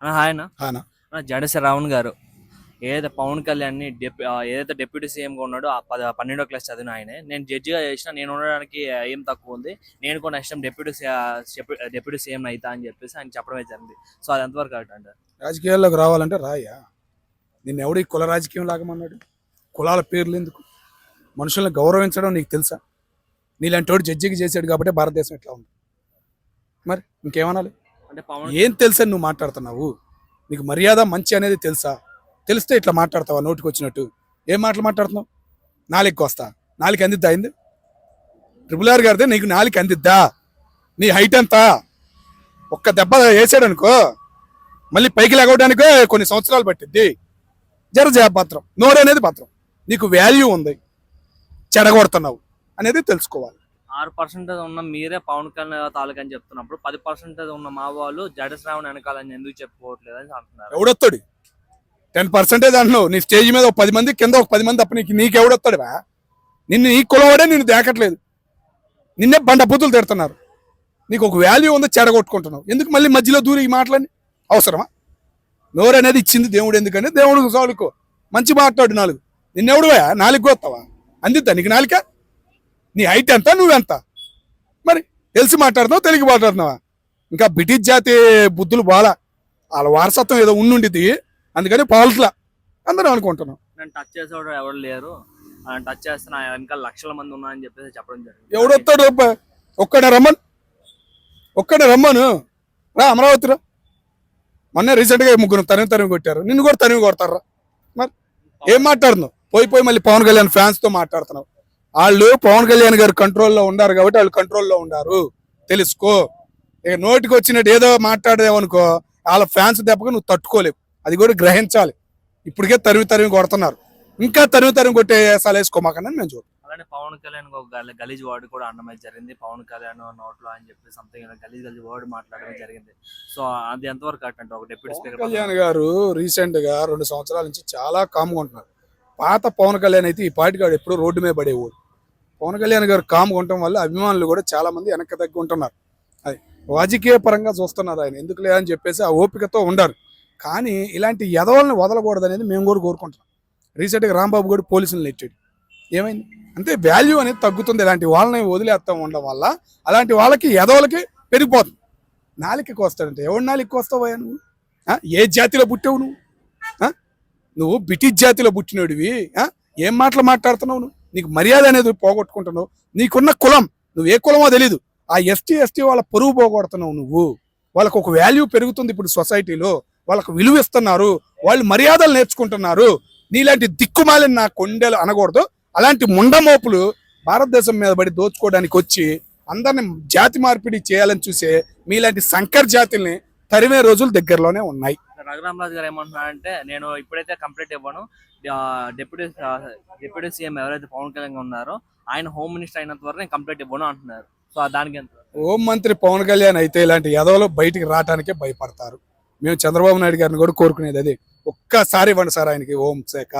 Hi అన్న. జడ శ్రావణ్ గారు ఏదైతే పవన్ కళ్యాణ్ ని ఏదైతే డిప్యూటీ సీఎం గా ఉన్నాడో ఆ 12వ క్లాస్ చదివిన ఆయనే, నేను జడ్జిగా చేసిన, నేను ఉండడానికి ఏం తక్కువ ఉంది, నేను కూడా నెక్స్ట్ టైం డిప్యూటీ సీఎం అవుతా అని చెప్పేసి ఆయన చెప్పడమే జరిగింది. సో అది ఎంతవరకు కరెక్ట్ అంటారు? రాజకీయాల్లోకి రావాలంటే రాయా, నిన్ను ఎవడు ఈ కుల రాజకీయం లాగమన్నాడు? కులాల పేర్లు ఎందుకు? మనుషుల్ని గౌరవించడం నీకు తెలుసా? నీలాంటి వాడు జడ్జికి చేశాడు కాబట్టి భారతదేశం ఎట్లా ఉంది. మరి ఇంకేమనాలి? అంటే పవన్ ఏం తెలుసా నువ్వు మాట్లాడుతున్నావు? నీకు మర్యాద మంచి అనేది తెలుసా? తెలిస్తే ఇట్లా మాట్లాడతావా నోటికి వచ్చినట్టు? ఏం మాటలు మాట్లాడుతున్నావు? నాలుగుకి వస్తా, నాలుగు అందిద్దా? అయింది ట్రిపుల్ ఆర్ గారితే నీకు నాలుగు అందిద్దా? నీ హైట్ ఎంత? ఒక్క దెబ్బ వేసాడు అనుకో మళ్ళీ పైకి లేకపోవడానికే కొన్ని సంవత్సరాలు పట్టిద్ది. పత్రం నోరు అనేది పత్రం. నీకు వాల్యూ ఉంది, చెడగొడుతున్నావు అనేది తెలుసుకోవాలి. 6% ఉన్న మీరే పవన్ కళ్యాణ్ తాలూకా అని చెప్తున్నప్పుడు 10% ఉన్న మా వాళ్ళు జడ శ్రావణ్ వెనకాలని ఎందుకు చెప్పుకోవట్లేదు అని అంటున్నారు. ఎవడొస్తాడు? 10% అంటున్నావు. నీ స్టేజ్ మీద ఒక 10 మంది, కింద ఒక 10 మంది తప్ప నీకెవడొస్తాడువా? నిన్ను ఈ కులవాడే నిన్ను దేకట్లేదు, నిన్నే బండ బుద్ధులు తిడుతున్నారు. నీకు ఒక వాల్యూ ఉంది, చెడగొట్టుకుంటున్నావు. ఎందుకు మళ్ళీ మధ్యలో దూరి ఈ మాటలని అవసరమా? నోరు అనేది ఇచ్చింది దేవుడు, ఎందుకంటే దేవుడు సాలుకో మంచి మాట్లాడు. నాలుగు నిన్నెవడువా? నాలుగు వస్తావా? అందిద్దా నీకు నాలుక? నీ హైట్ ఎంత, నువ్వెంత? మరి తెలిసి మాట్లాడుతున్నావు, తెలుగు మాట్లాడుతున్నావా? ఇంకా బ్రిటిష్ జాతి బుద్ధులు బాలా, వాళ్ళ వారసత్వం ఏదో ఉండుండిద్ది, అందుకని పాలట్లా అందరూ అనుకుంటున్నాం. నేను టచ్ చేసేవాడు ఎవరు లేరు, టచ్ చేస్తే నా వెనకాల లక్షల మంది ఉన్నారని చెప్పేసి చెప్పడం జరిగింది. ఎవడొస్తాడు? ఒక్కడే రమ్మను రా, అమరావతి రా. మొన్న రీసెంట్గా ముగ్గురు తరిమి కొట్టారు, నిన్ను కూడా తరిమి కొడతారా? మరి ఏం మాట్లాడుతున్నావు? పోయి మళ్ళీ పవన్ కళ్యాణ్ ఫ్యాన్స్తో మాట్లాడుతున్నావు. వాళ్ళు పవన్ కళ్యాణ్ గారు కంట్రోల్లో ఉండారు కాబట్టి వాళ్ళు కంట్రోల్లో ఉండారు, తెలుసుకో. ఇక నోటికి వచ్చినట్టు ఏదో మాట్లాడేవనుకో వాళ్ళ ఫ్యాన్స్ దెబ్బగా నువ్వు తట్టుకోలేవు, అది కూడా గ్రహించాలి. ఇప్పటికే తరిమి కొడుతున్నారు, ఇంకా తరిమి కొట్టే వేసాలు వేసుకోమాకన్నా మేము చూద్దాం. అలానే పవన్ కళ్యాణ్ గలీజ్ వర్డ్ కూడా అన్నమే జరిగింది. పవన్ కళ్యాణ్ నోట్లో అని చెప్పి సంథింగ్ గలీజ్ వర్డ్ మాట్లాడడం జరిగింది. సో అది ఎంతవరకు కరెక్ట్ అంటే ఒక డిప్యూటీ స్పీకర్ కళ్యాణ్ గారు రీసెంట్ గా 2 సంవత్సరాల నుంచి చాలా కామ్గా ఉంటున్నారు. పాత పవన్ కళ్యాణ్ అయితే ఈ పార్టీగాడు ఎప్పుడు రోడ్డు మీద పడేవాడు. పవన్ కళ్యాణ్ గారు కామ్గా ఉండటం వల్ల అభిమానులు కూడా చాలా మంది వెనక్కి తగ్గి ఉంటున్నారు. అది రాజకీయ పరంగా చూస్తున్నారు ఆయన, ఎందుకు లేదని చెప్పేసి ఆ ఓపికతో ఉండారు. కానీ ఇలాంటి ఎదవల్ని వదలకూడదు అనేది మేము కూడా కోరుకుంటున్నాం. రీసెంట్గా రాంబాబు కూడా పోలీసులను నెట్టాడు, ఏమైంది? అంటే వాల్యూ అనేది తగ్గుతుంది. ఇలాంటి వాళ్ళని వదిలేస్తాం ఉండడం వల్ల అలాంటి వాళ్ళకి ఎదవలకి పెరిగిపోతుంది. నాలుగుకి వస్తాడంటే ఎవడు నాలుగుకి వస్తావా నువ్వు? ఏ జాతిలో పుట్టావు నువ్వు? నువ్వు బ్రిటిష్ జాతిలో పుట్టినోడివి. ఏం మాటలు మాట్లాడుతున్నావు నువ్వు? నీకు మర్యాద అనేది పోగొట్టుకుంటున్నావు. నీకున్న కులం, నువ్వు ఏ కులమో తెలీదు. ఆ ఎస్టీ వాళ్ళ పొరుగు పోగొడుతున్నావు నువ్వు. వాళ్ళకు ఒక వాల్యూ పెరుగుతుంది ఇప్పుడు సొసైటీలో, వాళ్ళకు విలువ ఇస్తున్నారు, వాళ్ళు మర్యాదలు నేర్చుకుంటున్నారు. నీలాంటి దిక్కుమాలిన నా కొండలు అనకూడదు. అలాంటి ముండమోపులు భారతదేశం మీద పడి దోచుకోవడానికి వచ్చి అందరిని జాతి మార్పిడి చేయాలని చూసే మీలాంటి సంకర్ జాతుల్ని తరిమే రోజులు దగ్గరలోనే ఉన్నాయి. రఘురామరాజు గారు ఏమంటున్నారంటే, నేను ఇప్పుడైతే కంప్లీట్ ఇవ్వను, డిప్యూటీ సీఎం ఎవరైతే పవన్ కళ్యాణ్ ఉన్నారో ఆయన హోమ్ మినిస్టర్ అయినంత వరకు నేను కంప్లీట్ ఇవ్వను అంటున్నారు. సో దానికి ఎంత? హోం మంత్రి పవన్ కళ్యాణ్ అయితే ఇలాంటి ఎదవలు బయటికి రావడానికే భయపడతారు. మేము చంద్రబాబు నాయుడు గారిని కూడా కోరుకునేది అదే, ఒక్కసారి ఇవ్వండి సార్ ఆయనకి హోంశాఖ.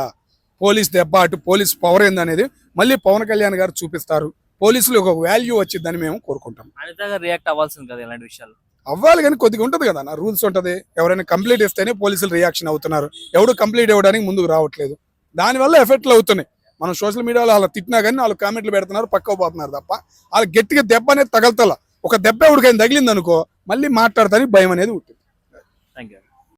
పోలీస్ దెబ్బ అటు పోలీస్ పవర్ ఏందనేది మళ్ళీ పవన్ కళ్యాణ్ గారు చూపిస్తారు. పోలీసులు ఒక వాల్యూ వచ్చిందని మేము కోరుకుంటాం. అనిత రియాక్ట్ అవ్వాల్సింది కదా ఇలాంటి విషయాలు? అవ్వాలి, కానీ కొద్దిగా ఉంటుంది కదా, నా రూల్స్ ఉంటుంది. ఎవరైనా కంప్లీట్ ఇస్తేనే పోలీసులు రియాక్షన్ అవుతున్నారు, ఎవడు కంప్లీట్ ఇవ్వడానికి ముందుకు రావట్లేదు. దానివల్ల ఎఫెక్ట్లు అవుతున్నాయి. మనం సోషల్ మీడియాలో అలా తిట్టినా కానీ వాళ్ళు కామెంట్లు పెడుతున్నారు, పక్కకు పోతున్నారు తప్ప వాళ్ళు గట్టిగా దెబ్బ అనేది తగలతల. ఒక దెబ్బ ఎవరికైనా తగిలింది అనుకో మళ్ళీ మాట్లాడతానికి భయం అనేది ఉంటుంది. Thank you.